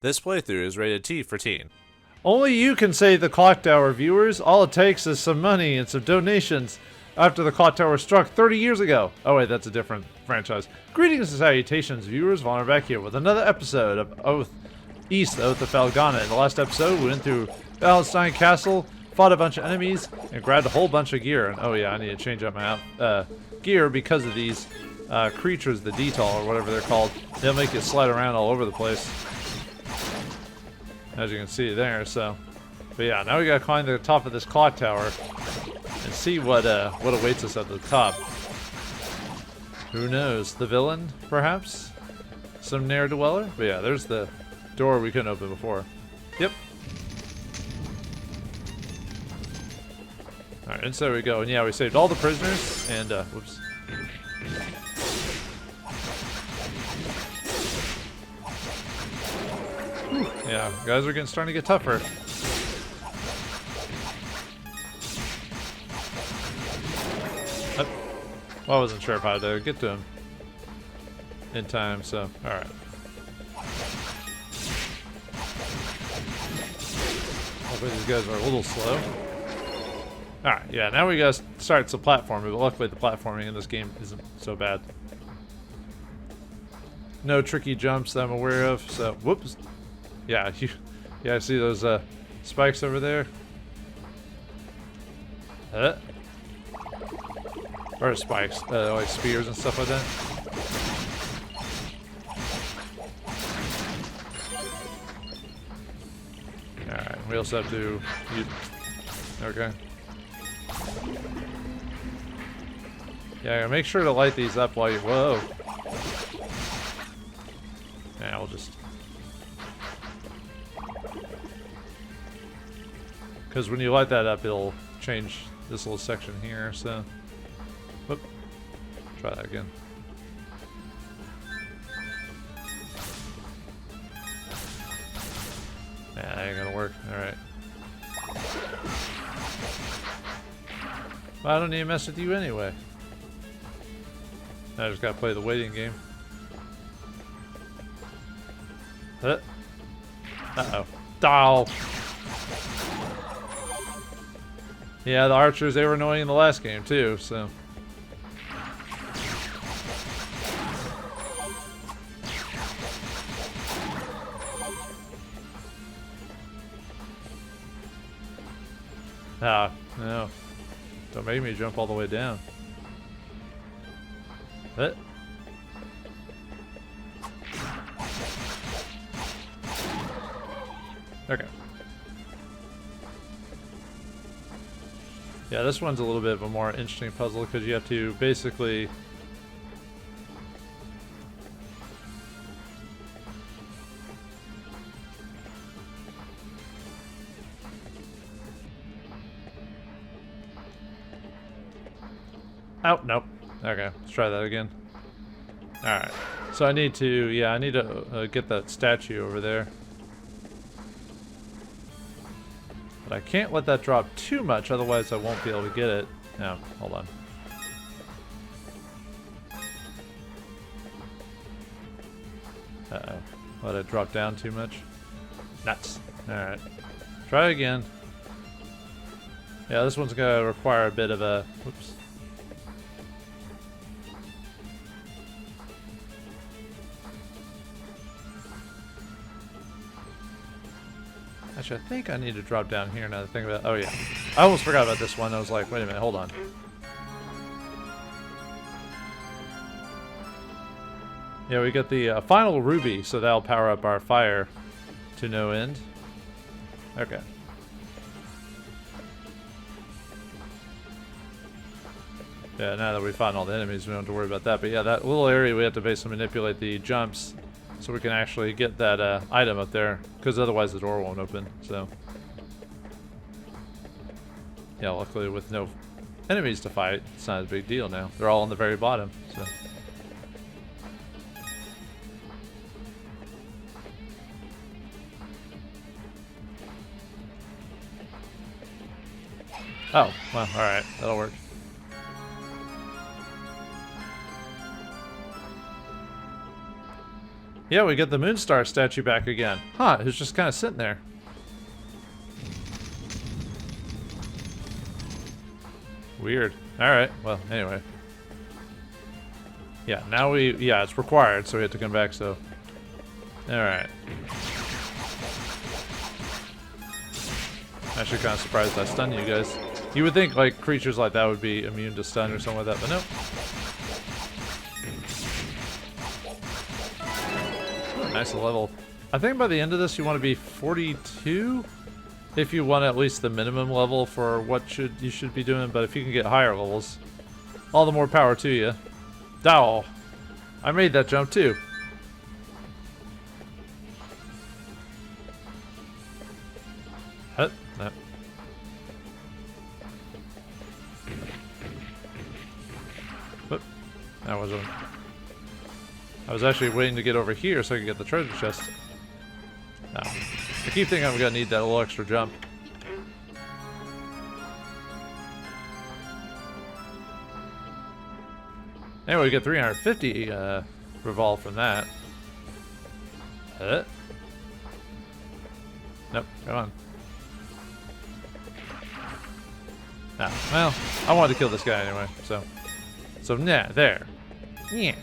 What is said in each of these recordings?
This playthrough is rated T for teen. Only you can save the clock tower, viewers. All it takes is some money and some donations after the clock tower struck 30 years ago. Oh wait, that's a different franchise. Greetings and salutations, viewers. Vauldemare back here with another episode of Oath of Felghana. In the last episode, we went through Valentine Castle, fought a bunch of enemies, and grabbed a whole bunch of gear. And oh yeah, I need to change up my gear because of these creatures, the detail or whatever they're called. They'll make you slide around all over the place, as you can see there. So, but yeah, now we gotta climb to the top of this clock tower and see what awaits us at the top. Who knows? The villain, perhaps? Some ne'er-dweller? But yeah, there's the door we couldn't open before. Yep. Alright, and so we go. And yeah, we saved all the prisoners, and, whoops. Yeah, guys are starting to get tougher. Well, I wasn't sure if I had to get to him in time, so, alright. Hopefully these guys are a little slow. Alright, yeah, now we gotta start some platforming, but luckily the platforming in this game isn't so bad. No tricky jumps that I'm aware of, so, whoops. Yeah, yeah, I see those spikes over there. Or spikes, like spears and stuff like that. Alright, we also have to okay. Yeah, make sure to light these up while you, whoa. Yeah, we'll just, because when you light that up, it'll change this little section here, so. Whoop. Try that again. Yeah, that ain't gonna work. Alright. Well, I don't need to mess with you anyway. I just gotta play the waiting game. Uh-oh. Oh. Yeah, the archers, they were annoying in the last game too, so. Ah, no. Don't make me jump all the way down. Okay. Yeah, this one's a little bit of a more interesting puzzle because you have to basically oh, nope. Okay, let's try that again. Alright. So I need to, yeah, I need to get that statue over there. But I can't let that drop too much, otherwise I won't be able to get it. No, hold on. Uh-oh. Let it drop down too much? Nuts. Alright. Try again. Yeah, this one's gonna require a bit of a, whoops. Actually, I think I need to drop down here now that I think about it. Oh yeah. I almost forgot about this one. I was like, wait a minute, hold on. Yeah, we got the final ruby, so that'll power up our fire to no end. Okay. Yeah, now that we found all the enemies, we don't have to worry about that. But yeah, that little area we have to basically manipulate the jumps so we can actually get that item up there, because otherwise the door won't open, so. Yeah, luckily with no enemies to fight, it's not a big deal now. They're all on the very bottom, so. Oh, well, alright, that'll work. Yeah, we get the Moonstar statue back again. Huh, it's just kind of sitting there. Weird. Alright, well, anyway. Yeah, now yeah, it's required, so we have to come back, so. Alright. Actually kind of surprised I stunned you guys. You would think, like, creatures like that would be immune to stun or something like that, but nope. Nice level. I think by the end of this you want to be 42 if you want at least the minimum level for what you should be doing, but if you can get higher levels, all the more power to you. Oh, I made that jump too. Huh? No. Whoop. That wasn't. I was actually waiting to get over here so I could get the treasure chest. No. I keep thinking I'm gonna need that little extra jump. Anyway, we get 350 revolve from that. Nope, come on. Ah, well, I wanted to kill this guy anyway, so. So, nah, there. Yeah.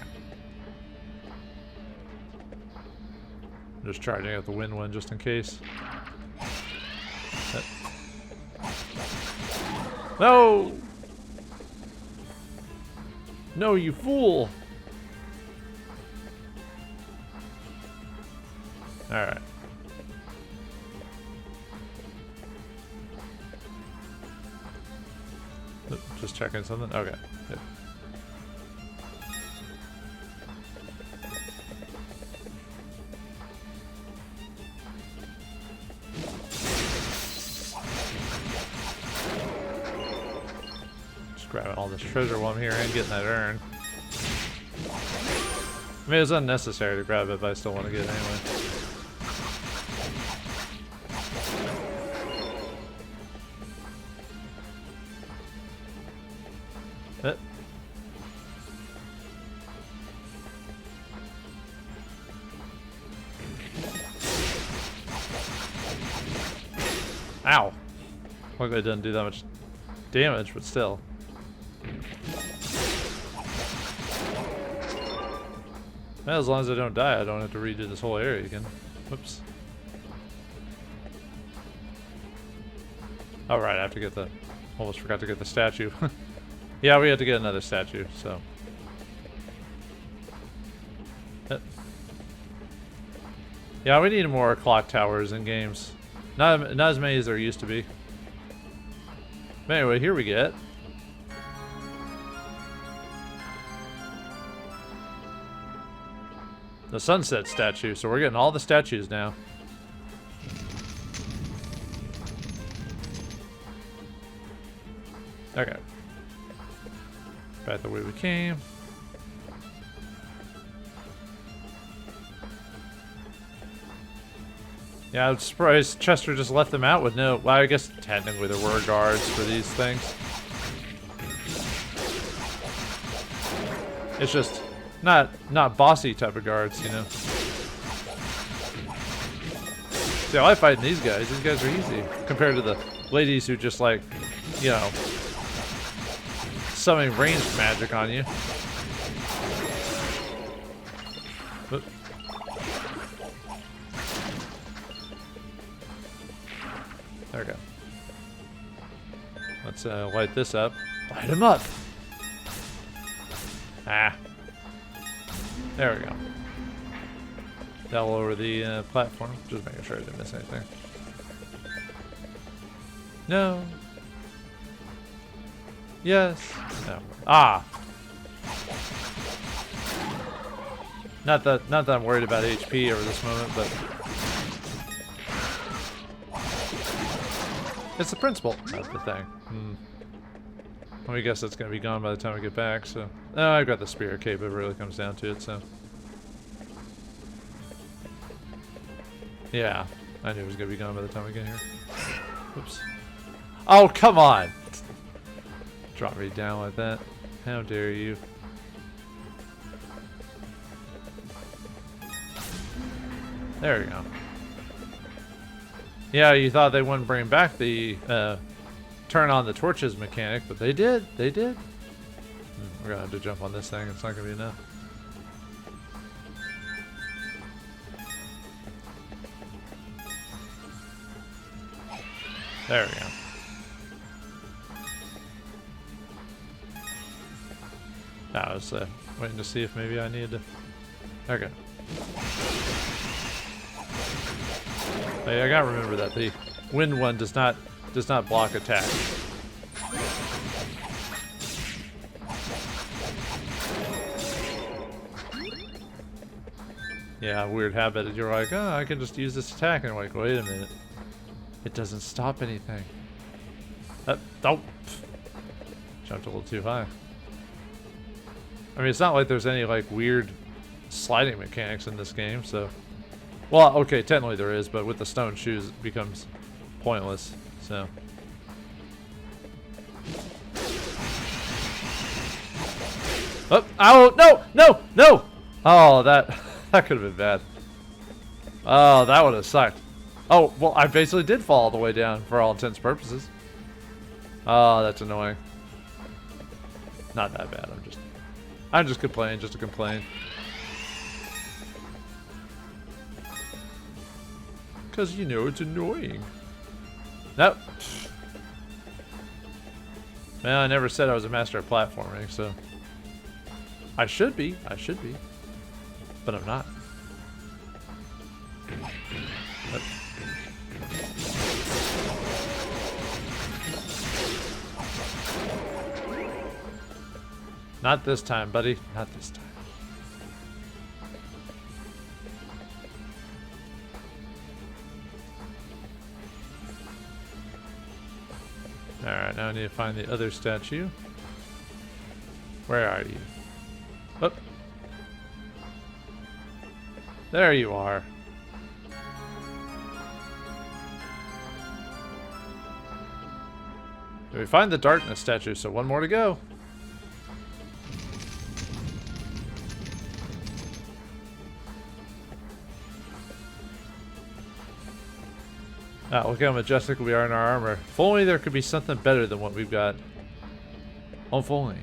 Just charging out the wind one just in case. No! No, you fool! Alright. Just checking something? Okay. Good. Grabbing all this treasure while I'm here and getting that urn. I mean, it's unnecessary to grab it, but I still want to get it anyway. Ow! Luckily it doesn't do that much damage, but still. Well, as long as I don't die, I don't have to redo this whole area again. Whoops. Oh, right, I have to get the... Almost forgot to get the statue. Yeah, we have to get another statue, so... Yeah, we need more clock towers in games. Not as many as there used to be. But anyway, here we get... the sunset statue, so we're getting all the statues now. Okay. Back the way we came. Yeah, I'm surprised Chester just left them out with no... Well, I guess technically there were guards for these things. It's just... Not bossy type of guards, you know. See, I fight these guys. These guys are easy compared to the ladies who just like, you know, summoning ranged magic on you. Oop. There we go. Let's light this up. Light him up. Ah. There we go. That'll lower the platform. Just making sure I didn't miss anything. No. Yes. No. Ah. Not that I'm worried about HP over this moment, but it's the principle. That's the thing. Well, I guess that's gonna be gone by the time we get back, so... Oh, I've got the Spirit Cape if it really comes down to it, so... Yeah, I knew it was gonna be gone by the time we get here. Oops. Oh, come on! Drop me down like that. How dare you. There we go. Yeah, you thought they wouldn't bring back the turn on the torches mechanic, but they did. They did. We're gonna have to jump on this thing. It's not gonna be enough. There we go. I was waiting to see if maybe I needed to. Okay. Hey, I gotta remember that the wind one does not block attack. Yeah, weird habit. You're like, oh, I can just use this attack, and I'm like, wait a minute, it doesn't stop anything. Oh, jumped a little too high. I mean, it's not like there's any like weird sliding mechanics in this game, so. Well, okay, technically there is, but with the stone shoes it becomes pointless, so. Oh, ow, no, no, no! Oh, that could have been bad. Oh, that would have sucked. Oh, well, I basically did fall all the way down for all intents and purposes. Oh, that's annoying. Not that bad, I'm just complaining just to complain. Because, you know, it's annoying. Nope. Well, I never said I was a master of platforming, so. I should be. But I'm not. But. Not this time, buddy. Not this time. Alright, now I need to find the other statue. Where are you? Oh. There you are. We find the darkness statue, so one more to go. Ah, look how majestic we are in our armor. If only there could be something better than what we've got. Oh, if only.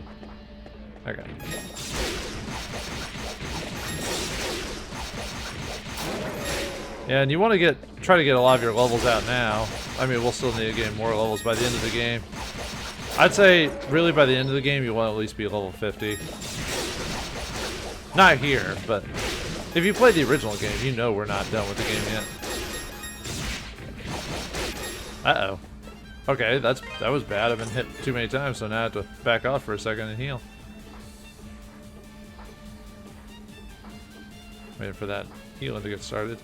Okay. Yeah, and you want to try to get a lot of your levels out now. I mean, we'll still need to gain more levels by the end of the game. I'd say, really, by the end of the game, you want to at least be level 50. Not here, but if you played the original game, you know we're not done with the game yet. Uh-oh. Okay, that was bad. I've been hit too many times, so now I have to back off for a second and heal. Waiting for that healing to get started.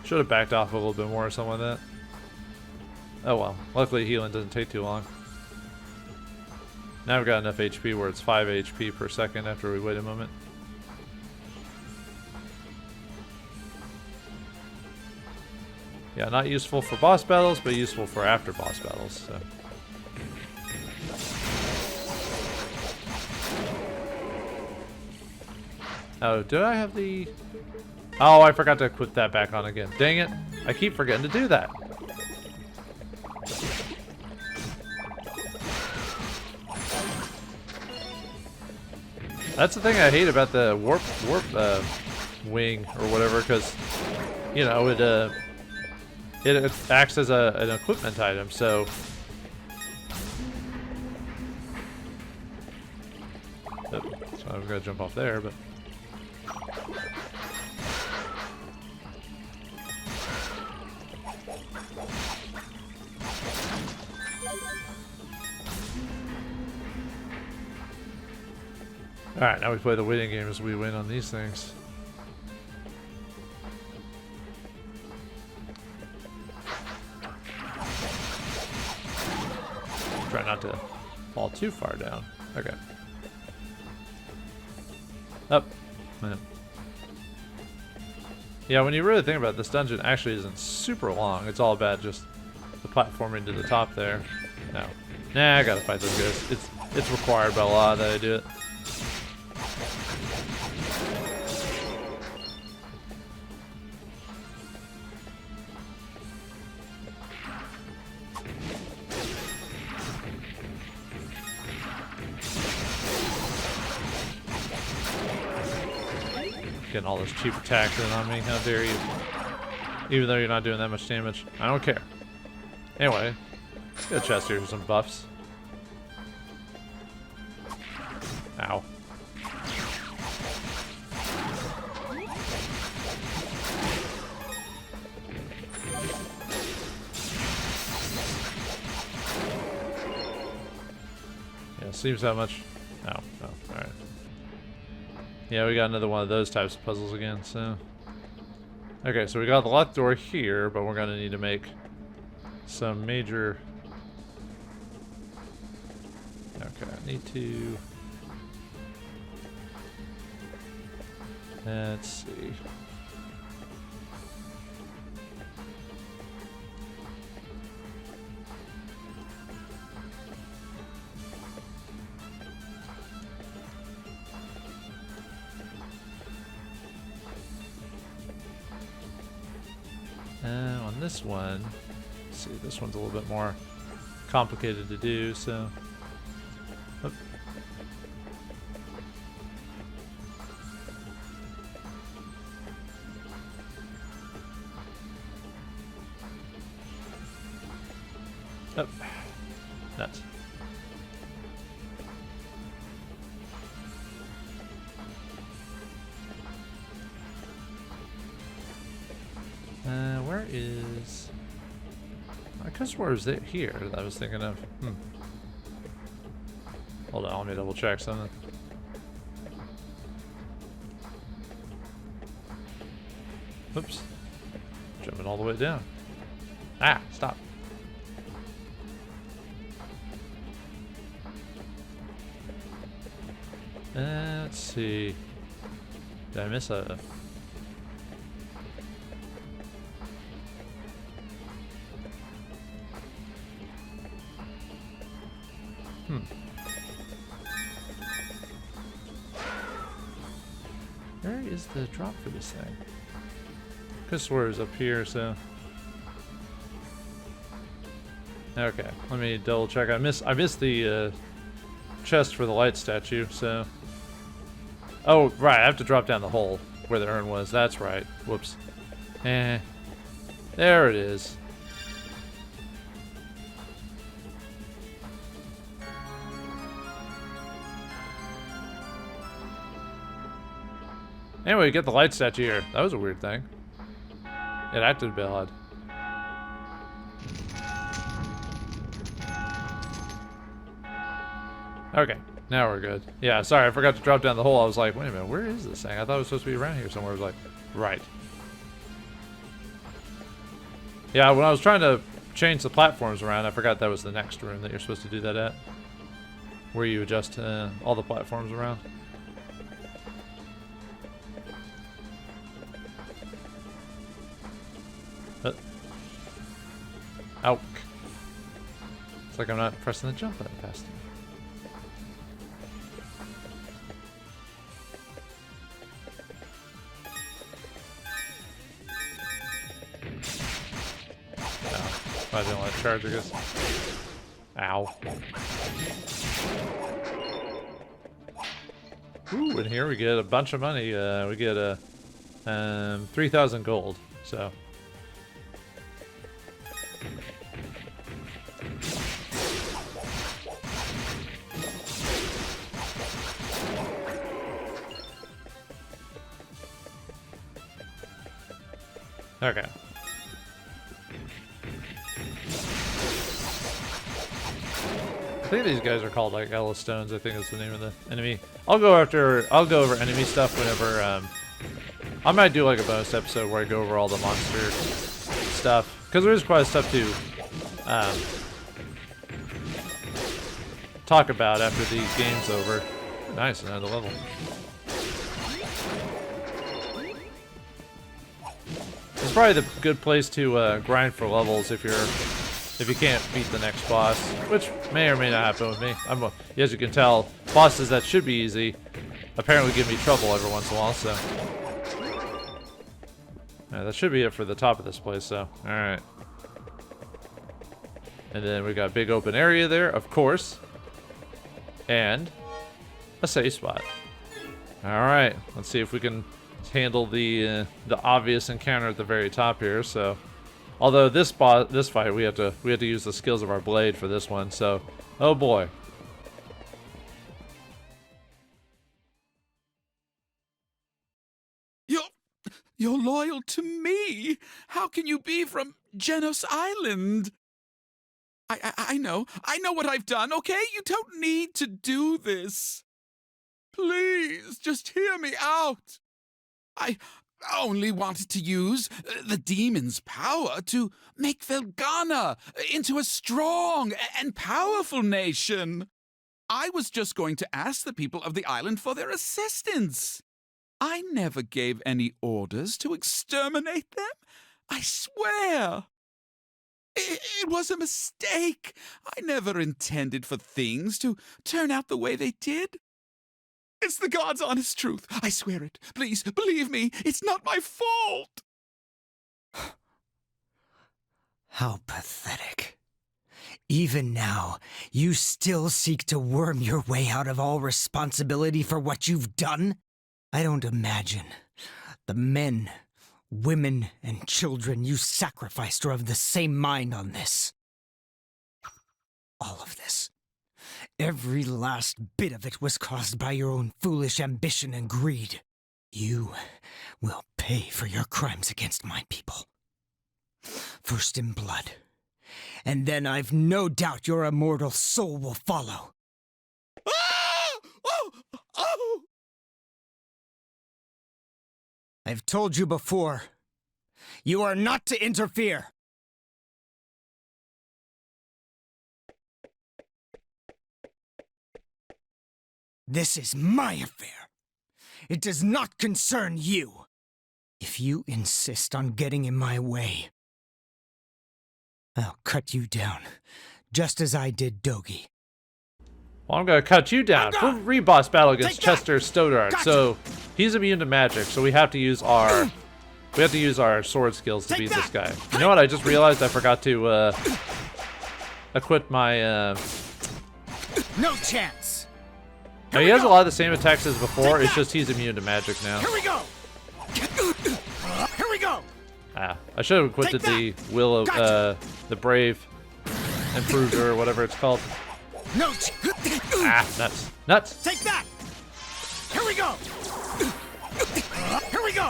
Should have backed off a little bit more or something like that. Oh well. Luckily healing doesn't take too long. Now we've got enough HP where it's 5 HP per second after we wait a moment. Yeah, not useful for boss battles, but useful for after boss battles, so. Oh, did I have the... Oh, I forgot to put that back on again. Dang it. I keep forgetting to do that. That's the thing I hate about the warp wing or whatever, because, you know, it acts as an equipment item, so. So I was gonna jump off there, but. Alright, now we play the waiting game as we win on these things. Try not to fall too far down. Okay. Up. Yeah, when you really think about it, this dungeon actually isn't super long. It's all about just the platforming to the top there. No. Nah, I gotta fight those guys. It's required by law that I do it. Getting all those cheap attacks in on me. How dare you? Even though you're not doing that much damage. I don't care. Anyway. Got a chest here for some buffs. Ow. Yeah, seems that much. Oh, alright. Yeah, we got another one of those types of puzzles again, so. Okay, so we got the locked door here, but we're gonna need to make some major. Okay, I need to. Let's see. On this one, let's see, this one's a little bit more complicated to do, so. Oop. Oh, nuts. Where is... I could swear it was here that I was thinking of. Hold on, let me double check something. Oops. Jumping all the way down. Ah, stop. Let's see. Did I miss a... Where is the drop for this thing? Could swear it's up here, so. Okay, let me double check. I missed the chest for the light statue, so. Oh, right, I have to drop down the hole where the urn was. That's right. Whoops. There it is. Anyway, we get the light statue here. That was a weird thing. It acted a bit odd. Okay, now we're good. Yeah, sorry, I forgot to drop down the hole. I was like, wait a minute, where is this thing? I thought it was supposed to be around here somewhere. I was like, right. Yeah, when I was trying to change the platforms around, I forgot that was the next room that you're supposed to do that at. Where you adjust all the platforms around. Ow. It's like I'm not pressing the jump button fast enough. No. I didn't want to charge, I guess. Ow. Ooh, and here we get a bunch of money. We get a 3,000 gold, so. Okay. I think these guys are called like Ella Stones, I think is the name of the enemy. I'll go over enemy stuff whenever I might do like a bonus episode where I go over all the monster stuff. Because there is quite a stuff to talk about after the game's over. Nice, another level. It's probably the good place to grind for levels if you can't beat the next boss, which may or may not happen with me. As you can tell, bosses that should be easy apparently give me trouble every once in a while. So that should be it for the top of this place. So all right, and then we got a big open area there, of course, and a safe spot. All right, let's see if we can handle the obvious encounter at the very top here. So, although this fight we have to use the skills of our blade for this one. So, oh boy. You're loyal to me. How can you be from Genos Island? I know what I've done, okay? You don't need to do this. Please, just hear me out. I only wanted to use the demon's power to make Felghana into a strong and powerful nation. I was just going to ask the people of the island for their assistance. I never gave any orders to exterminate them. I swear. It was a mistake. I never intended for things to turn out the way they did. It's the God's honest truth. I swear it. Please, believe me. It's not my fault. How pathetic. Even now, you still seek to worm your way out of all responsibility for what you've done? I don't imagine the men, women, and children you sacrificed are of the same mind on this. All of this. Every last bit of it was caused by your own foolish ambition and greed. You will pay for your crimes against my people. First in blood. And then I've no doubt your immortal soul will follow. I've told you before, you are not to interfere. This is my affair. It does not concern you. If you insist on getting in my way, I'll cut you down, just as I did Dogi. Well, I'm gonna cut you down for reboss battle against Chester Stoddard. Gotcha. So he's immune to magic, so we have to use our sword skills to beat this guy. You know what? I just realized I forgot to equip my. No chance. Now, he has a lot of the same attacks as before. It's just he's immune to magic now. Here we go. Here we go. Ah, I should have equipped the will of the brave improved or whatever it's called. No. Nuts. Take that. Here we go. Here we go.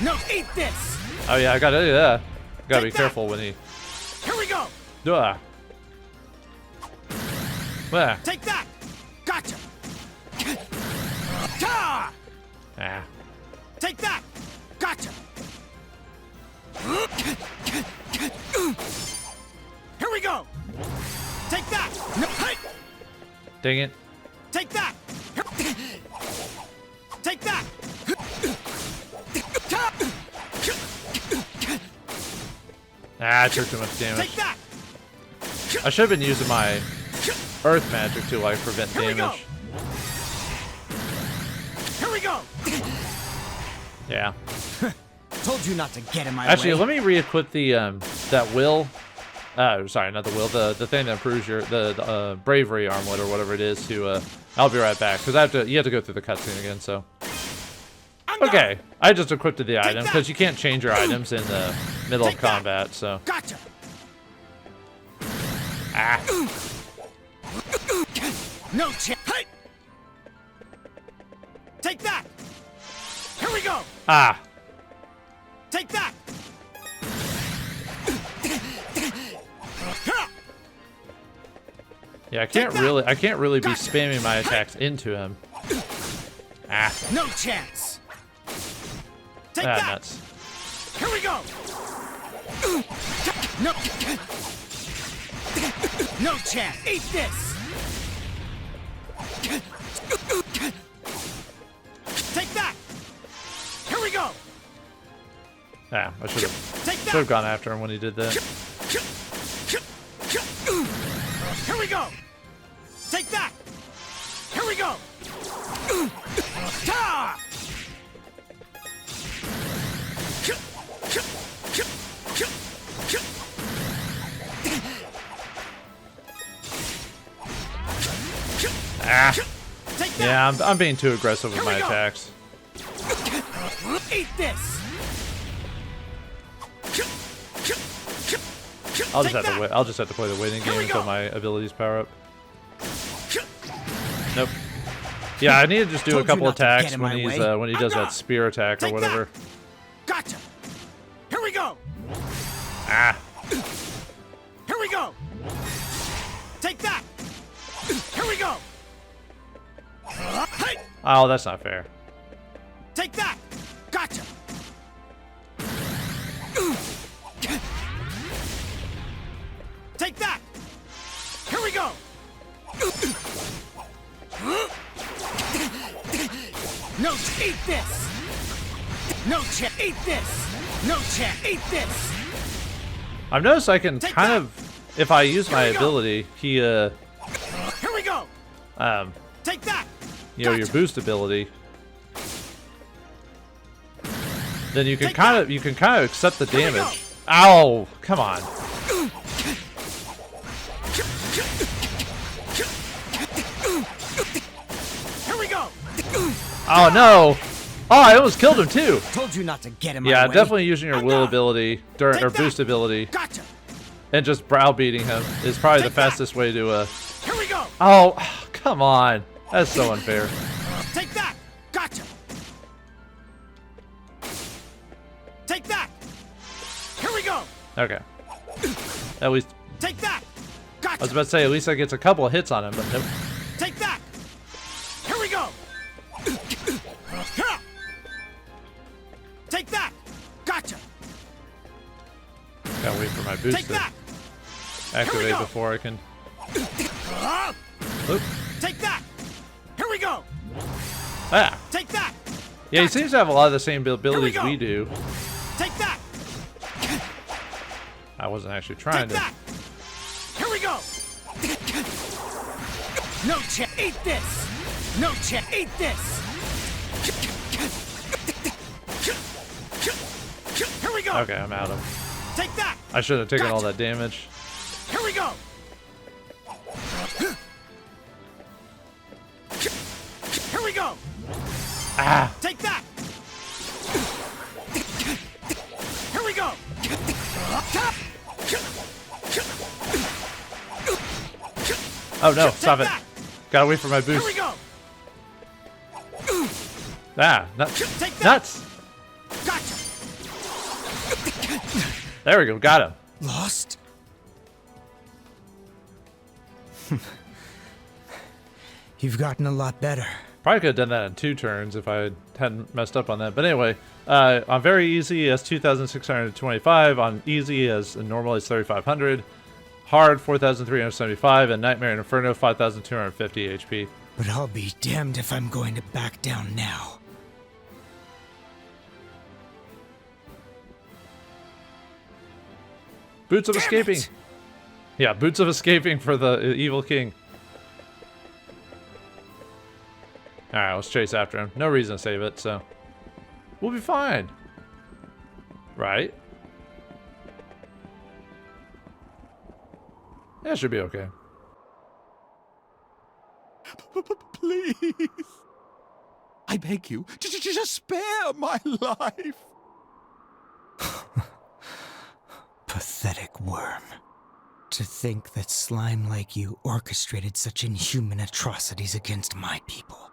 No, eat this. Oh yeah, I gotta do that. Gotta be careful when he. Here we go. Take that. Gotcha. Ah. Take that. Gotcha. Here we go. Take that. No. Dang it. Take that. Take that. Ah, I took too much damage. Take that. I should have been using my earth magic to like prevent damage. Here we go. Yeah. Told you not to get in my Actually, way. let me re-equip the that will. Sorry, not the will. The thing that improves your the bravery armlet or whatever it is. To I'll be right back because you have to go through the cutscene again. So. Okay, I just equipped the item because you can't change your items in the middle of combat. So. Gotcha. Ah. No chance. Hey. Take that. Here we go. Ah. Take that. Yeah, I can't really be spamming my attacks into him. Ah. No chance. Take that. Nuts. Here we go. No. No chance. Eat this. Take that. Here we go. Yeah, I should have gone after him when he did that. Here we go. Take that. Here we go. Ah. Take that. Yeah, I'm being too aggressive with my attacks. Eat this! I'll just have to wait. I'll just have to play the waiting game until my abilities power up. Nope. Yeah, I need to just do a couple attacks when he's when he does that spear attack or whatever. Gotcha! Here we go! Ah. Here we go! Take that! Here we go! Hey! Oh, that's not fair. Take that! Gotcha! Take that! Here we go! No, eat this! No, eat this! No, eat this! I've noticed I can kind of, if I use my ability, he Here we go! Take that! you know, your boost ability, then you can kind of accept the damage. Ow! Come on. Here we go! Oh no! Oh, I almost killed him too. Told you not to get him. Yeah, definitely using your will ability during or boost ability Gotcha! and just browbeating him is probably the fastest way to. Here we go! Oh, come on! That's so unfair. Take that! Gotcha! Take that! Here we go! Okay. At least Take that! I was Gotcha! about to say at least I gets a couple of hits on him, but nope. Take that! Here we go! Take that! Gotcha! Gotta wait for my boost Take to that! activate go. before I can. Oop. Take that! Here we go! Ah. Take that! Yeah, he seems to have a lot of the same abilities go. we do. Take that! I wasn't actually trying Take to. that! Here we go! No, eat this! No, eat this! Here we go! Okay, I'm out of. Take that! I should have taken all that damage. Here we go! Here we go! Ah! Take that! Here we go! Oh no! Stop it! that. Gotta wait for my Here boost. we go! Ah! Nuts! Take that. Nuts! Gotcha! There we go. Got him. Lost? You've gotten a lot better. Probably could have done that in 2 turns if I hadn't messed up on that. But anyway, on very easy as 2,625, on easy as normal as 3,500, hard 4,375, and Nightmare and Inferno 5,250 HP. But I'll be damned if I'm going to back down now. Boots of Damn Escaping. it! Yeah, Boots of Escaping for the Evil King. Alright, let's chase after him. No reason to save it, so we'll be fine. Right? Yeah, it should be okay. Please. I beg you, just spare my life. Pathetic worm. To think that slime like you orchestrated such inhuman atrocities against my people.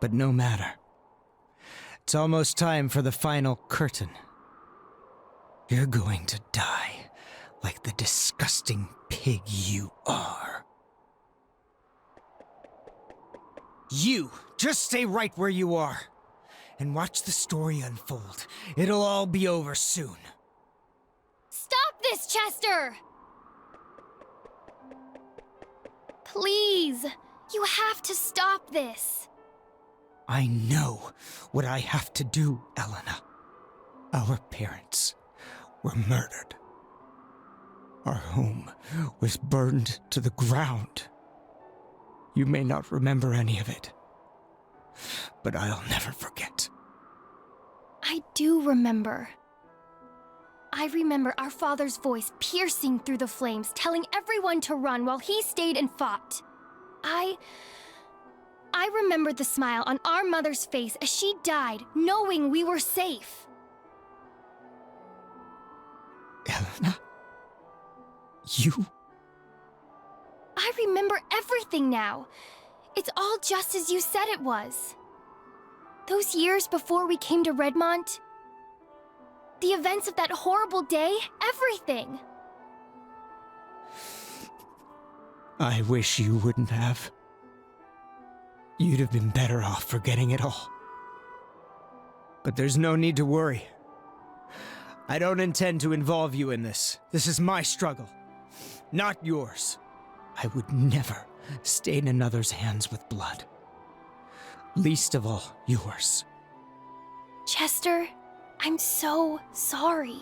But no matter. It's almost time for the final curtain. You're going to die like the disgusting pig you are. You, just stay right where you are and watch the story unfold. It'll all be over soon. Stop this, Chester! Please, you have to stop this. I know what I have to do, Elena. Our parents were murdered. Our home was burned to the ground. You may not remember any of it, but I'll never forget. I do remember. I remember our father's voice piercing through the flames, telling everyone to run while he stayed and fought. I remembered the smile on our mother's face as she died, knowing we were safe. Elena? You? I remember everything now. It's all just as you said it was. Those years before we came to Redmont, the events of that horrible day, everything. I wish you wouldn't have. You'd have been better off forgetting it all. But there's no need to worry. I don't intend to involve you in this. This is my struggle, not yours. I would never stain another's hands with blood. Least of all, yours. Chester, I'm so sorry.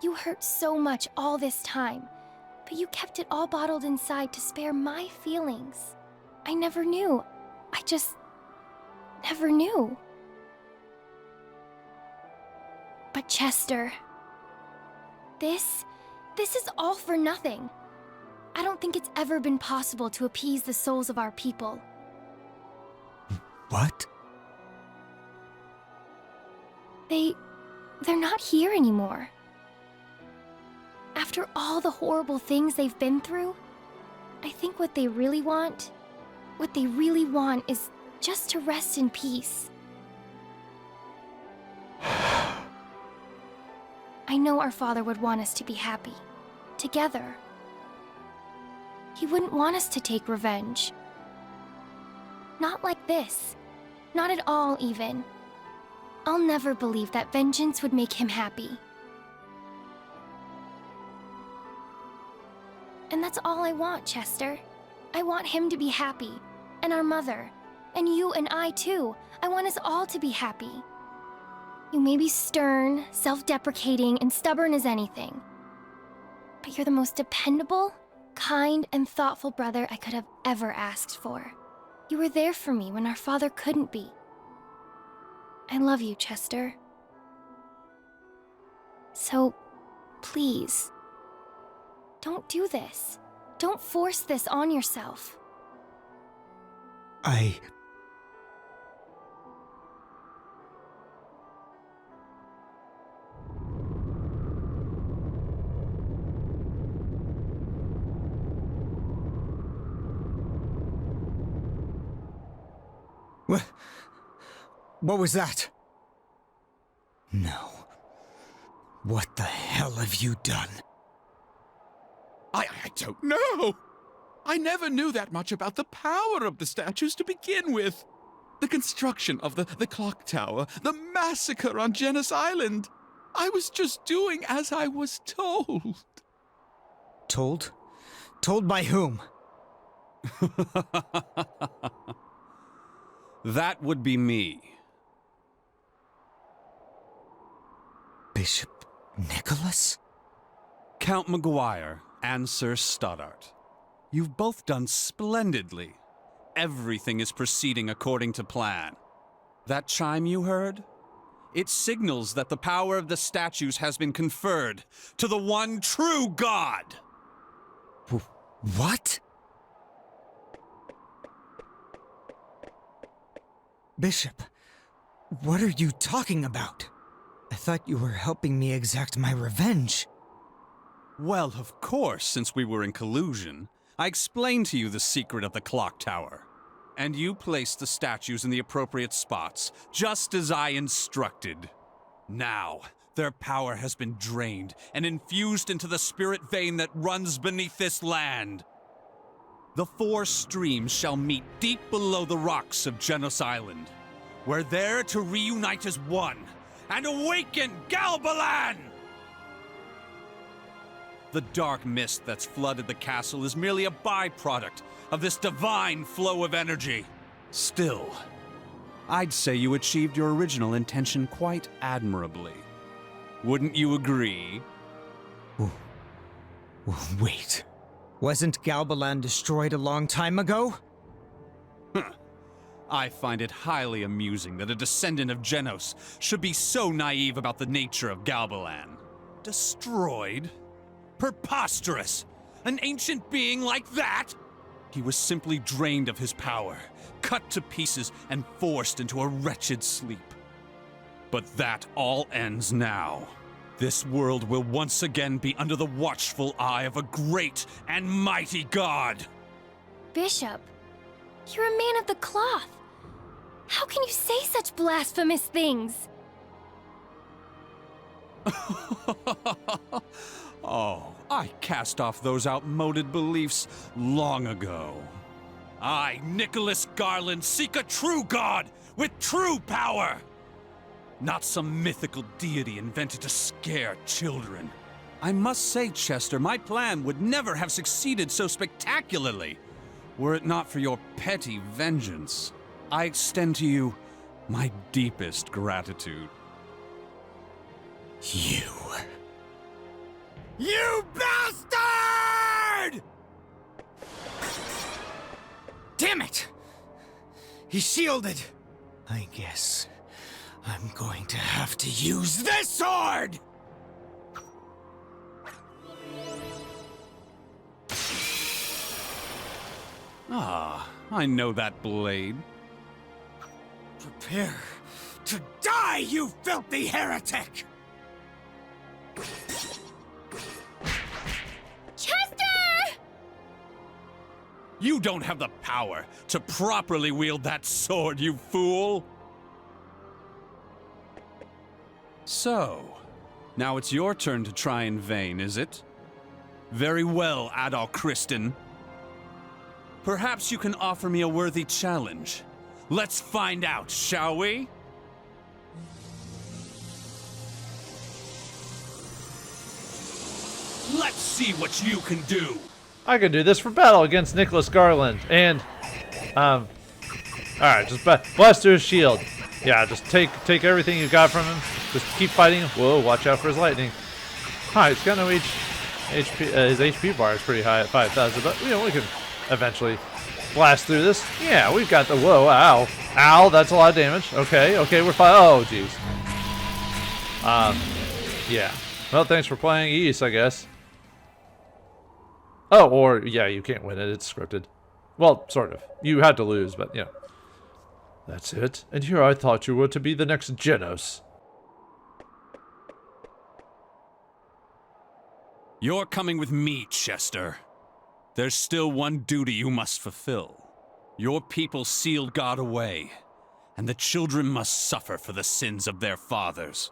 You hurt so much all this time, but you kept it all bottled inside to spare my feelings. I never knew. I just never knew. But Chester, this is all for nothing. I don't think it's ever been possible to appease the souls of our people. What? They're not here anymore. After all the horrible things they've been through, I think what they really want is just to rest in peace. I know our father would want us to be happy, together. He wouldn't want us to take revenge. Not like this. Not at all, even. I'll never believe that vengeance would make him happy. And that's all I want, Chester. I want him to be happy, and our mother, and you and I too. I want us all to be happy. You may be stern, self-deprecating, and stubborn as anything, but you're the most dependable, kind, and thoughtful brother I could have ever asked for. You were there for me when our father couldn't be. I love you, Chester. So, please, don't do this. Don't force this on yourself. What was that? No. What the hell have you done? I don't know. I never knew that much about the power of the statues to begin with. The construction of the clock tower, the massacre on Genos Island. I was just doing as I was told. Told? Told by whom? That would be me. Bishop Nicholas? Count Memoire and Sir Stoddart. You've both done splendidly. Everything is proceeding according to plan. That chime you heard? It signals that the power of the statues has been conferred to the one true God! What? Bishop, what are you talking about? I thought you were helping me exact my revenge. Well, of course, since we were in collusion, I explained to you the secret of the clock tower. And you placed the statues in the appropriate spots, just as I instructed. Now, their power has been drained and infused into the spirit vein that runs beneath this land. The four streams shall meet deep below the rocks of Genos Island. We're there to reunite as one and awaken Galbalan! The dark mist that's flooded the castle is merely a byproduct of this divine flow of energy. Still, I'd say you achieved your original intention quite admirably. Wouldn't you agree? Wait. Wasn't Galbalan destroyed a long time ago? I find it highly amusing that a descendant of Genos should be so naive about the nature of Galbalan. Destroyed? Preposterous! An ancient being like that? He was simply drained of his power, cut to pieces, and forced into a wretched sleep. But that all ends now. This world will once again be under the watchful eye of a great and mighty god. Bishop, you're a man of the cloth. How can you say such blasphemous things? Oh, I cast off those outmoded beliefs long ago. I, Nicholas Garland, seek a true god with true power! Not some mythical deity invented to scare children. I must say, Chester, my plan would never have succeeded so spectacularly, were it not for your petty vengeance. I extend to you my deepest gratitude. You bastard! Damn it! He's shielded. I guess I'm going to have to use this sword! Ah, I know that blade. Prepare to die, you filthy heretic! Chester! You don't have the power to properly wield that sword, you fool! So, now it's your turn to try in vain, is it? Very well, Adal Kristen. Perhaps you can offer me a worthy challenge. Let's find out, shall we? Let's see what you can do! I can do this for battle against Nicholas Garland. And, alright, just blast through his shield. Yeah, just take everything you got from him. Just keep fighting him. Whoa, watch out for his lightning. Alright, he's got no HP. His HP bar is pretty high at 5,000, but, you know, we can eventually blast through this. Yeah, we've got the, whoa, ow. Ow, that's a lot of damage. Okay, we're fine. Oh, jeez. Yeah. Well, thanks for playing East, I guess. Oh, or, yeah, you can't win it. It's scripted. Well, sort of. You had to lose, but, you know. That's it. And here I thought you were to be the next Genos. You're coming with me, Chester. There's still one duty you must fulfill. Your people sealed God away, and the children must suffer for the sins of their fathers.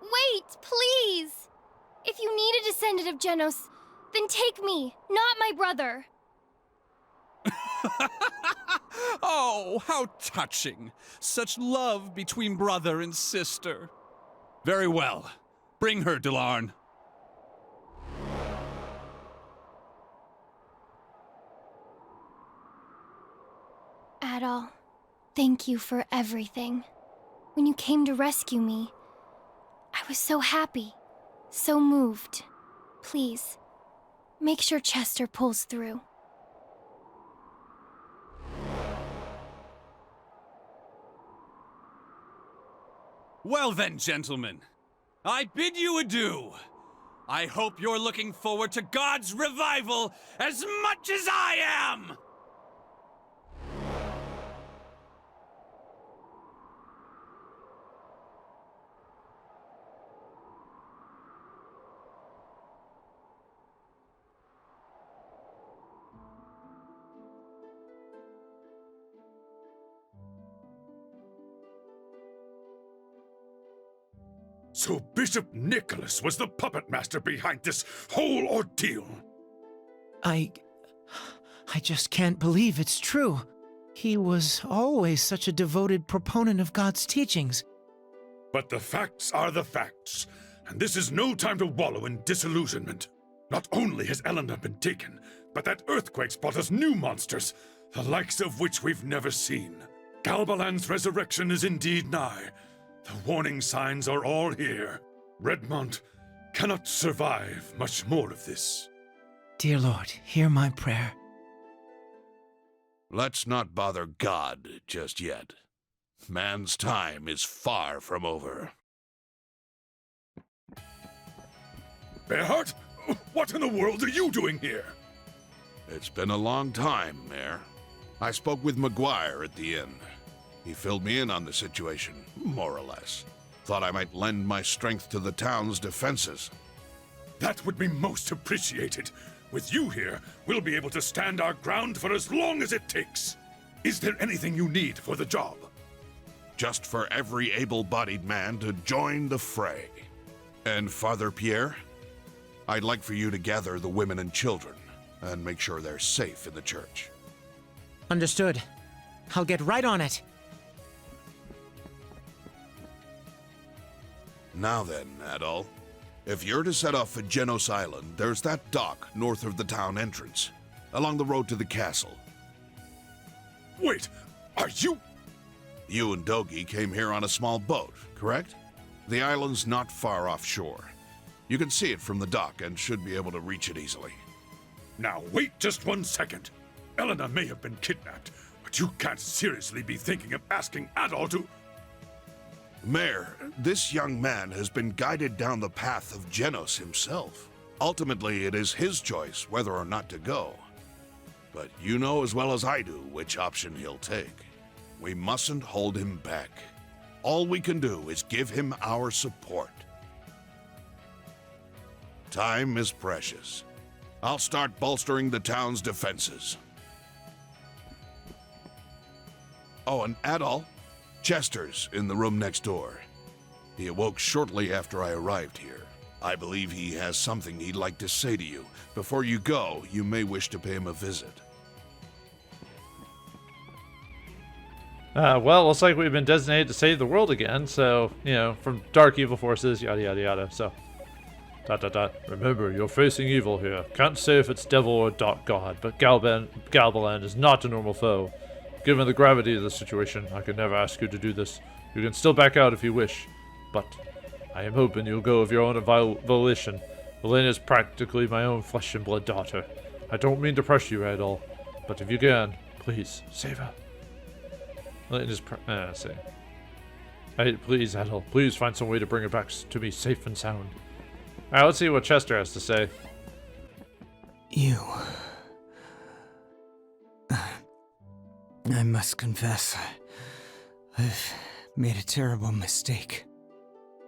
Wait, please! If you need a descendant of Genos, then take me, not my brother. Oh, how touching. Such love between brother and sister. Very well. Bring her, Delarn. Adal, thank you for everything. When you came to rescue me, I was so happy, so moved. Please, make sure Chester pulls through. Well then, gentlemen, I bid you adieu. I hope you're looking forward to God's revival as much as I am! So Bishop Nicholas was the puppet master behind this whole ordeal. I just can't believe it's true. He was always such a devoted proponent of God's teachings. But the facts are the facts, and this is no time to wallow in disillusionment. Not only has Eleanor been taken, but that earthquake's brought us new monsters, the likes of which we've never seen. Galbalan's resurrection is indeed nigh. The warning signs are all here. Redmont cannot survive much more of this. Dear Lord, hear my prayer. Let's not bother God just yet. Man's time is far from over. Bearheart? What in the world are you doing here? It's been a long time, Mayor. I spoke with Memoire at the inn. He filled me in on the situation, more or less. Thought I might lend my strength to the town's defenses. That would be most appreciated. With you here, we'll be able to stand our ground for as long as it takes. Is there anything you need for the job? Just for every able-bodied man to join the fray. And Father Pierre, I'd like for you to gather the women and children and make sure they're safe in the church. Understood. I'll get right on it. Now then, Adol. If you're to set off for Genos Island, there's that dock north of the town entrance, along the road to the castle. Wait, are you... You and Dogi came here on a small boat, correct? The island's not far offshore. You can see it from the dock and should be able to reach it easily. Now wait just 1 second. Elena may have been kidnapped, but you can't seriously be thinking of asking Adol to... Mayor, this young man has been guided down the path of Genos himself. Ultimately, it is his choice whether or not to go. But you know as well as I do which option he'll take. We mustn't hold him back. All we can do is give him our support. Time is precious. I'll start bolstering the town's defenses. Oh, and Adol, Chester's in the room next door. He awoke shortly after I arrived here. I believe he has something he'd like to say to you. Before you go, you may wish to pay him a visit. Well, looks like we've been designated to save the world again, so, you know, from dark evil forces, yada yada yada, so... ... Remember, you're facing evil here. Can't say if it's devil or dark god, but Galbaland is not a normal foe. Given the gravity of the situation, I could never ask you to do this. You can still back out if you wish, but I am hoping you'll go of your own volition. Elena is practically my own flesh and blood daughter. I don't mean to pressure you at all, but if you can, please, save her. Elena's please, Adol, please find some way to bring her back to me safe and sound. Alright, let's see what Chester has to say. I must confess, I've made a terrible mistake.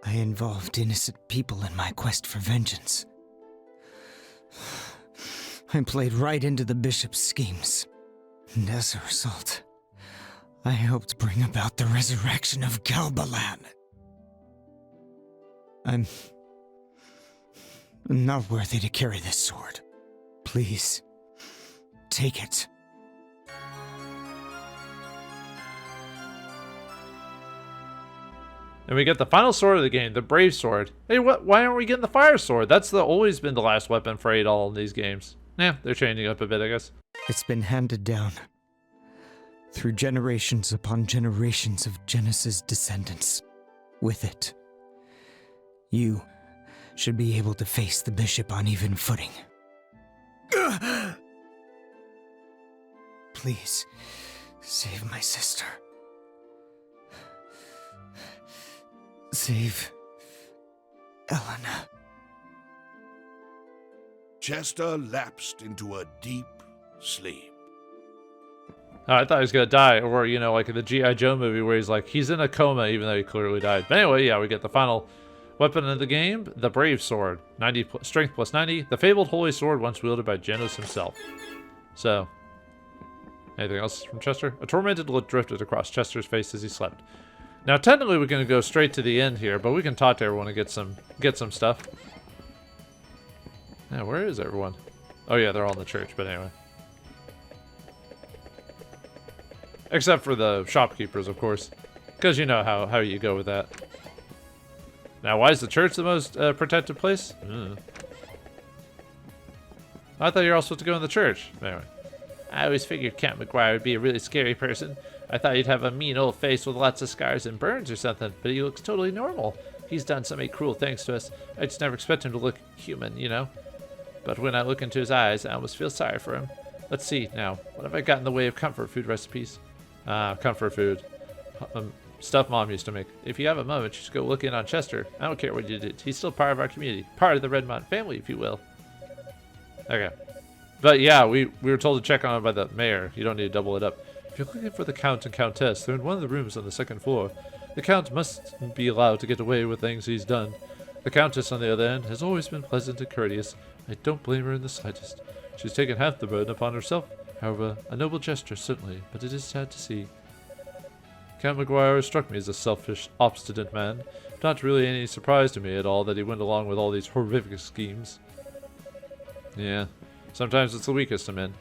I involved innocent people in my quest for vengeance. I played right into the bishop's schemes, and as a result, I helped bring about the resurrection of Galbalan. I'm not worthy to carry this sword. Please, take it. And we get the final sword of the game, the Brave Sword. Hey, why aren't we getting the Fire Sword? That's always been the last weapon for Adol in these games. Yeah, they're changing up a bit, I guess. It's been handed down through generations upon generations of Genos's descendants. With it, you should be able to face the bishop on even footing. Please, save my sister. Save Elena. Chester lapsed into a deep sleep. I thought he was gonna die, or, you know, like in the G.I. Joe movie where he's in a coma even though he clearly died. But anyway, yeah, we get the final weapon of the game, the Brave Sword. 90 strength plus 90. The fabled holy sword once wielded by Genos himself. So, anything else from Chester? A tormented look drifted across Chester's face as he slept. Now, technically, we're going to go straight to the end here, but we can talk to everyone and get some stuff. Yeah, where is everyone? Oh, yeah, they're all in the church, but anyway. Except for the shopkeepers, of course. Because you know how you go with that. Now, why is the church the most protected place? I thought you were all supposed to go in the church. Anyway. I always figured Count Memoire would be a really scary person. I thought he'd have a mean old face with lots of scars and burns or something, but he looks totally normal. He's done so many cruel things to us. I just never expect him to look human, you know? but when I look into his eyes, I almost feel sorry for him. Let's see, now, what have I got in the way of comfort food recipes? Comfort food. Stuff Mom used to make. If you have a moment, you should go look in on Chester. I don't care what you did. He's still part of our community. Part of the Redmond family, if you will. Okay. But yeah, we were told to check on him by the mayor. You don't need to double it up. If you're looking for the Count and Countess, they're in one of the rooms on the second floor. The Count must be allowed to get away with things he's done. The Countess, on the other hand, has always been pleasant and courteous. I don't blame her in the slightest. She's taken half the burden upon herself. However, a noble gesture, certainly, but it is sad to see. Count Memoire struck me as a selfish, obstinate man. Not really any surprise to me at all that he went along with all these horrific schemes. Yeah, sometimes it's the weakest of men.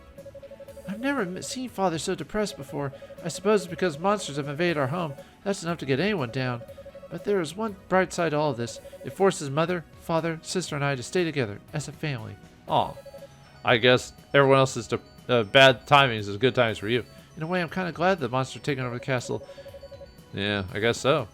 I've never seen Father so depressed before. I suppose it's because monsters have invaded our home. That's enough to get anyone down. But there is one bright side to all of this. It forces Mother, Father, Sister, and I to stay together as a family. Aw. I guess everyone else's bad timings is good times for you. In a way, I'm kind of glad the monster taking over the castle. Yeah, I guess so.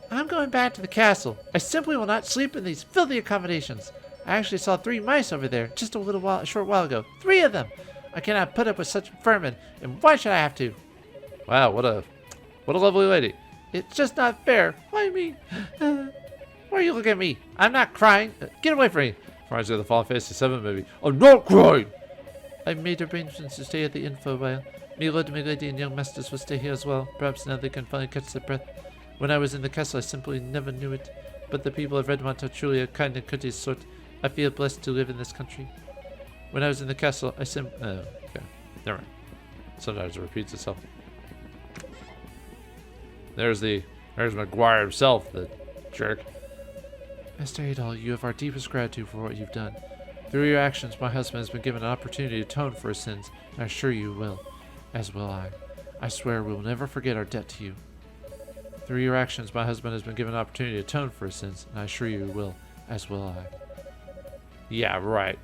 I'm going back to the castle. I simply will not sleep in these filthy accommodations. I actually saw 3 mice over there just a short while ago. 3 of them! I cannot put up with such vermin, and why should I have to? Wow, what a lovely lady. It's just not fair. Why me? Why are you looking at me? I'm not crying. Get away from me. Reminds me of the Final Fantasy 7 movie. I'm not crying! I've made arrangements to stay at the inn for a while. My lord, my lady, and young masters will stay here as well. Perhaps now they can finally catch their breath. When I was in the castle, I simply never knew it. But the people of Redmont are truly a kind and courteous sort. I feel blessed to live in this country. When I was in the castle, I okay. Never mind. Sometimes it repeats itself. There's Memoire himself, the jerk. Master Adol, you have our deepest gratitude for what you've done. Through your actions, my husband has been given an opportunity to atone for his sins, and I assure you will. As will I. I swear we will never forget our debt to you. Through your actions, my husband has been given an opportunity to atone for his sins, and I assure you he will. As will I. Yeah, right.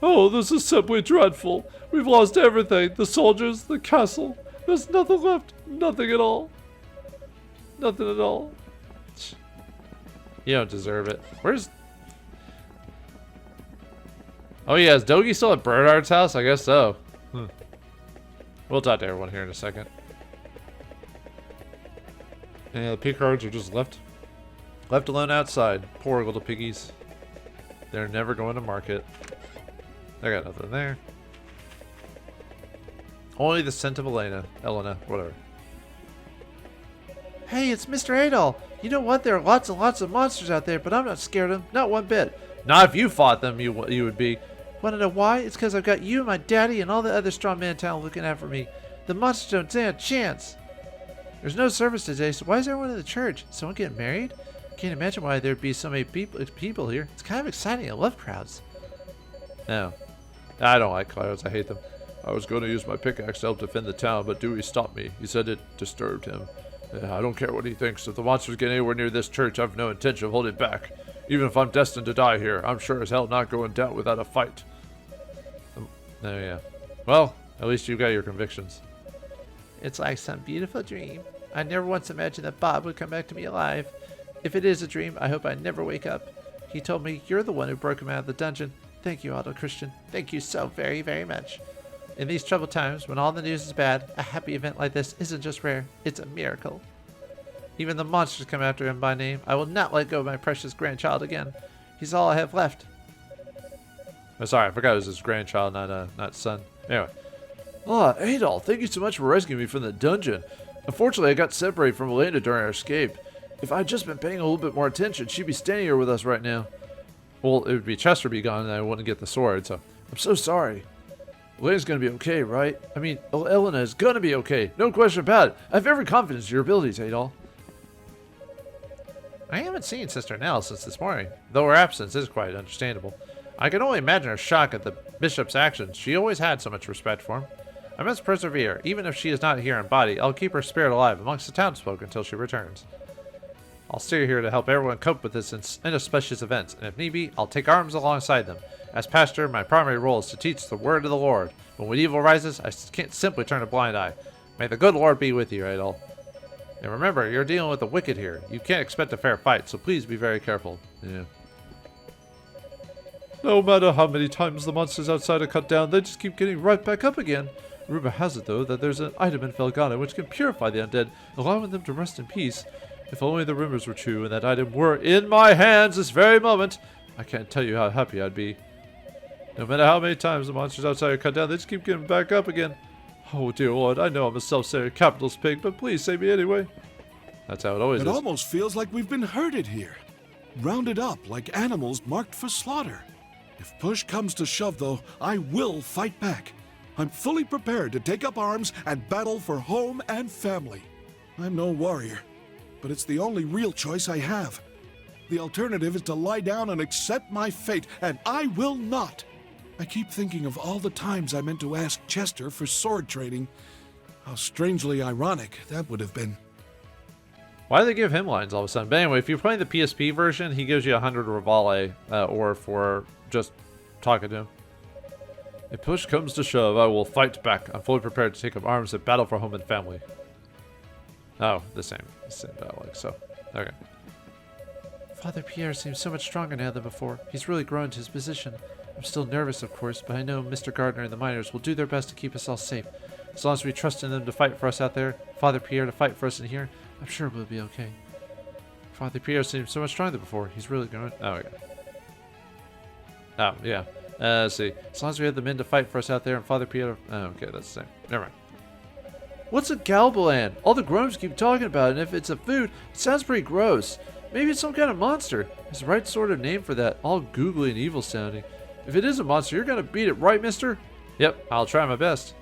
Oh, this is simply dreadful. We've lost everything. The soldiers, the castle. There's nothing left. Nothing at all. Nothing at all. You don't deserve it. Where's... Oh yeah, is Dogi still at Bernard's house? I guess so. We'll talk to everyone here in a second. Yeah, the Picards are just left alone outside. Poor little piggies. They're never going to market. I got nothing there. Only the scent of Elena, whatever. Hey, it's Mr. Adol. You know what? There are lots and lots of monsters out there, but I'm not scared of them. Not one bit. Not if you fought them, you would be. Want to know why? It's because I've got you, my daddy, and all the other strong men in town looking out for me. The monsters don't stand a chance. There's no service today, so why is everyone in the church? Someone getting married? Can't imagine why there'd be so many people here. It's kind of exciting. I love crowds. No. I don't like crowds. I hate them. I was going to use my pickaxe to help defend the town, but Dewey stopped me. He said it disturbed him. I don't care what he thinks. If the monsters get anywhere near this church, I've no intention of holding back. Even if I'm destined to die here, I'm sure as hell not going down without a fight. Oh, yeah. Well, at least you got your convictions. It's like some beautiful dream. I never once imagined that Bob would come back to me alive. If it is a dream, I hope I never wake up. He told me you're the one who broke him out of the dungeon. Thank you, Otto Christian. Thank you so very, very much. In these troubled times, when all the news is bad, a happy event like this isn't just rare, it's a miracle. Even the monsters come after him by name. I will not let go of my precious grandchild again. He's all I have left. Oh, sorry, I forgot it was his grandchild, not son. Anyway. Ah, Adol, thank you so much for rescuing me from the dungeon. Unfortunately, I got separated from Elena during our escape. If I'd just been paying a little bit more attention, she'd be standing here with us right now. Well, it would be Chester be gone and I wouldn't get the sword, so I'm so sorry. Elena's gonna be okay, right? I mean, Elena is gonna be okay. No question about it. I have every confidence in your abilities, Adol. I haven't seen Sister Nell since this morning, though her absence is quite understandable. I can only imagine her shock at the bishop's actions. She always had so much respect for him. I must persevere. Even if she is not here in body, I'll keep her spirit alive amongst the townsfolk until she returns. I'll stay here to help everyone cope with this inauspicious event, and if need be, I'll take arms alongside them. As pastor, my primary role is to teach the word of the Lord. When evil rises, I can't simply turn a blind eye. May the good Lord be with you, Adol. And remember, you're dealing with the wicked here. You can't expect a fair fight, so please be very careful. Yeah. No matter how many times the monsters outside are cut down, they just keep getting right back up again. Rumor has it, though, that there's an item in Felghana which can purify the undead, allowing them to rest in peace. If only the rumors were true and that item were in my hands this very moment, I can't tell you how happy I'd be. No matter how many times the monsters outside are cut down, they just keep getting back up again. Oh, dear Lord, I know I'm a self-centered capitalist pig, but please save me anyway. That's how it always is. It almost feels like we've been herded here. Rounded up like animals marked for slaughter. If push comes to shove, though, I will fight back. I'm fully prepared to take up arms and battle for home and family. I'm no warrior, but it's the only real choice I have. The alternative is to lie down and accept my fate, and I will not. I keep thinking of all the times I meant to ask Chester for sword training. How strangely ironic that would have been. Why do they give him lines all of a sudden? But anyway, if you're playing the PSP version, he gives you 100 Revale, or for just talking to him. If push comes to shove, I will fight back. I'm fully prepared to take up arms and battle for home and family. Oh, the same dialogue, so, okay. Father Pierre seems so much stronger now than before. He's really grown to his position. I'm still nervous, of course, but I know Mr. Gardner and the miners will do their best to keep us all safe. As long as we trust in them to fight for us out there, Father Pierre to fight for us in here, I'm sure we'll be okay. Father Pierre seems so much stronger than before. He's really grown. Oh, okay. Oh, yeah. Let's see. As long as we have the men to fight for us out there and Father Pierre... Oh, okay, that's the same. Never mind. What's a galbalan? All the grooms keep talking about it, and if it's a food, it sounds pretty gross. Maybe it's some kind of monster. It's the right sort of name for that, all googly and evil sounding. If it is a monster, you're gonna beat it, right, mister? Yep, I'll try my best.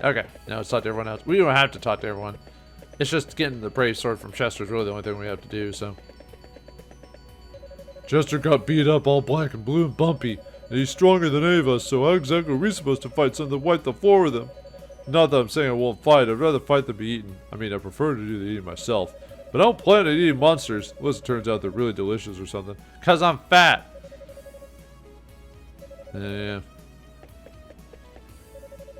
Okay, now let's talk to everyone else. We don't have to talk to everyone. It's just getting the brave sword from Chester is really the only thing we have to do, so. Chester got beat up all black and blue and bumpy, and he's stronger than any of us, so how exactly are we supposed to fight something to wipe the floor with him? Not that I'm saying I won't fight, I'd rather fight than be eaten. I mean, I prefer to do the eating myself. But I don't plan on eating monsters, unless it turns out they're really delicious or something. Cause I'm fat. Yeah.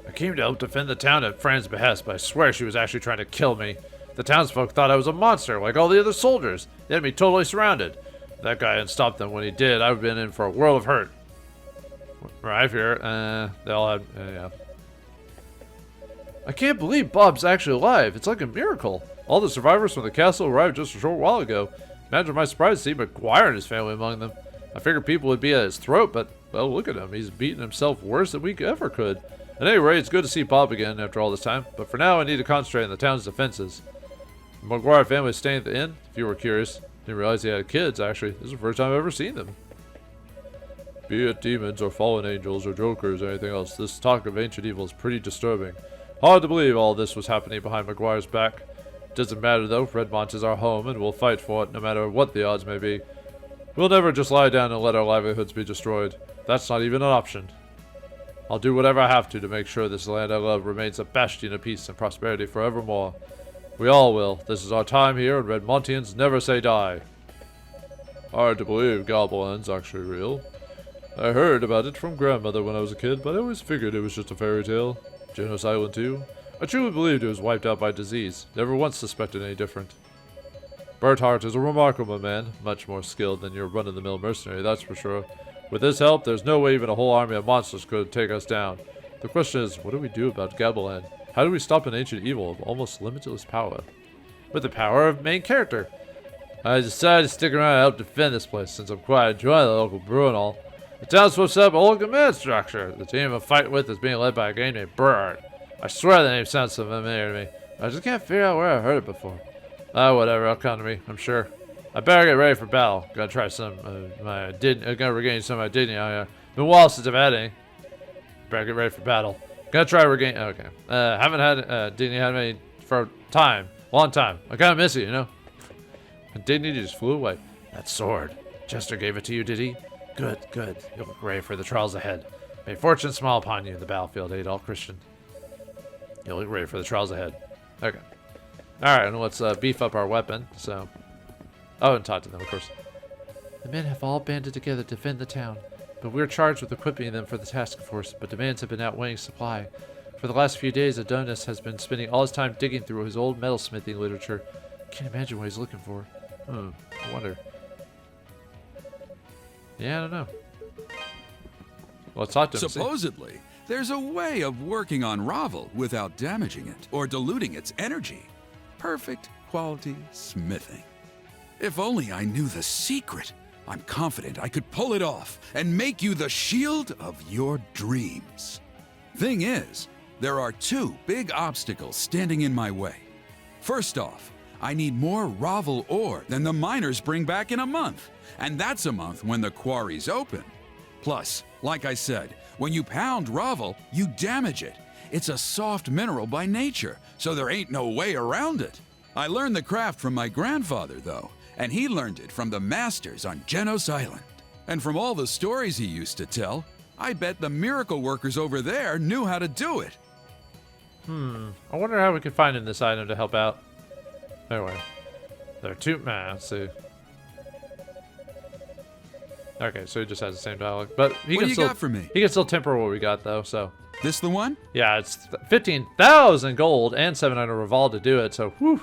I came to help defend the town at Fran's behest, but I swear she was actually trying to kill me. The townsfolk thought I was a monster, like all the other soldiers. They had me totally surrounded. If that guy hadn't stopped them when he did, I would have been in for a world of hurt. Right here, they all had, yeah. I can't believe Bob's actually alive. It's like a miracle. All the survivors from the castle arrived just a short while ago. Imagine my surprise to see McGuire and his family among them. I figured people would be at his throat, but, well, look at him. He's beaten himself worse than we ever could. At any rate, it's good to see Bob again after all this time, but for now I need to concentrate on the town's defenses. The McGuire family is staying at the inn, if you were curious. Didn't realize he had kids, actually. This is the first time I've ever seen them. Be it demons or fallen angels or jokers or anything else, this talk of ancient evil is pretty disturbing. Hard to believe all this was happening behind McGuire's back. Doesn't matter though, Redmont is our home and we'll fight for it no matter what the odds may be. We'll never just lie down and let our livelihoods be destroyed. That's not even an option. I'll do whatever I have to make sure this land I love remains a bastion of peace and prosperity forevermore. We all will. This is our time here and Redmontians never say die. Hard to believe Gobbleland's actually real. I heard about it from grandmother when I was a kid, but I always figured it was just a fairy tale. Genos Island too. I truly believed it was wiped out by disease. Never once suspected any different. Berthart is a remarkable man, much more skilled than your run-of-the-mill mercenary, that's for sure. With his help, there's no way even a whole army of monsters could take us down. The question is, what do we do about Gabbleland? How do we stop an ancient evil of almost limitless power? With the power of main character. I decided to stick around and help defend this place, since I'm quite enjoying the local brew and all. The town's supposed to have a whole command structure. The team I'm fighting with is being led by a guy named Berthart. I swear the name sounds so familiar to me. I just can't figure out where I heard it before. Whatever, it'll come to me, I'm sure. I better get ready for battle. Gonna try some gonna regain some of my dignity out here. Been a while since I've had any. Better get ready for battle. Gonna try to regain. Okay. Haven't had dignity had any for time, long time. I kind of miss it, you know. And dignity just flew away. That sword. Chester gave it to you, did he? Good, good. You'll look ready for the trials ahead. May fortune smile upon you in the battlefield, Adolf Christian. You'll look ready for the trials ahead. Okay. Alright, and let's beef up our weapon, so... Oh, and talk to them, of course. The men have all banded together to defend the town, but we're charged with equipping them for the task force, but demands have been outweighing supply. For the last few days, Adonis has been spending all his time digging through his old metalsmithing literature. Can't imagine what he's looking for. I wonder. Yeah, I don't know. Let's talk to him. Supposedly, there's a way of working on Ravel without damaging it or diluting its energy. Perfect quality smithing. If only I knew the secret. I'm confident I could pull it off and make you the shield of your dreams. Thing is, there are two big obstacles standing in my way. First off, I need more Ravel ore than the miners bring back in a month, and that's a month when the quarry's open. Plus, like I said, when you pound Ravel, you damage it. It's a soft mineral by nature, so there ain't no way around it. I learned the craft from my grandfather, though, and he learned it from the masters on Genos Island. And from all the stories he used to tell, I bet the miracle workers over there knew how to do it. I wonder how we could find him this item to help out. Anyway, there are two. Let's see. Okay, so he just has the same dialogue, but he What can do you still got for me? he can still temper what we got though. So This the one? yeah, it's 15,000 gold and 700 Reval to do it. So whew.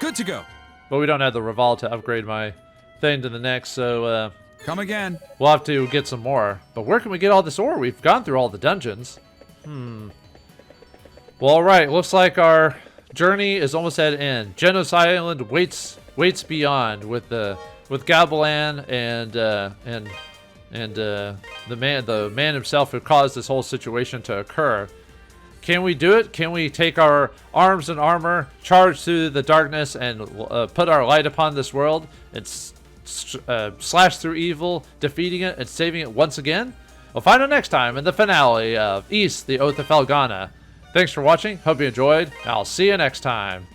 Good to go. But we don't have the Reval to upgrade my thing to the next, so Come again. we'll have to get some more. But where can we get all this ore? We've gone through all the dungeons. Well, all right. Looks like our journey is almost at an end. Genos Island waits beyond with Gabelan and the man himself who caused this whole situation to occur. Can we do it? Can we take our arms and armor, charge through the darkness, and put our light upon this world and slash through evil, defeating it and saving it once again? We'll find out next time in the finale of Ys, the Oath of Felghana. Thanks for watching. Hope you enjoyed. I'll see you next time.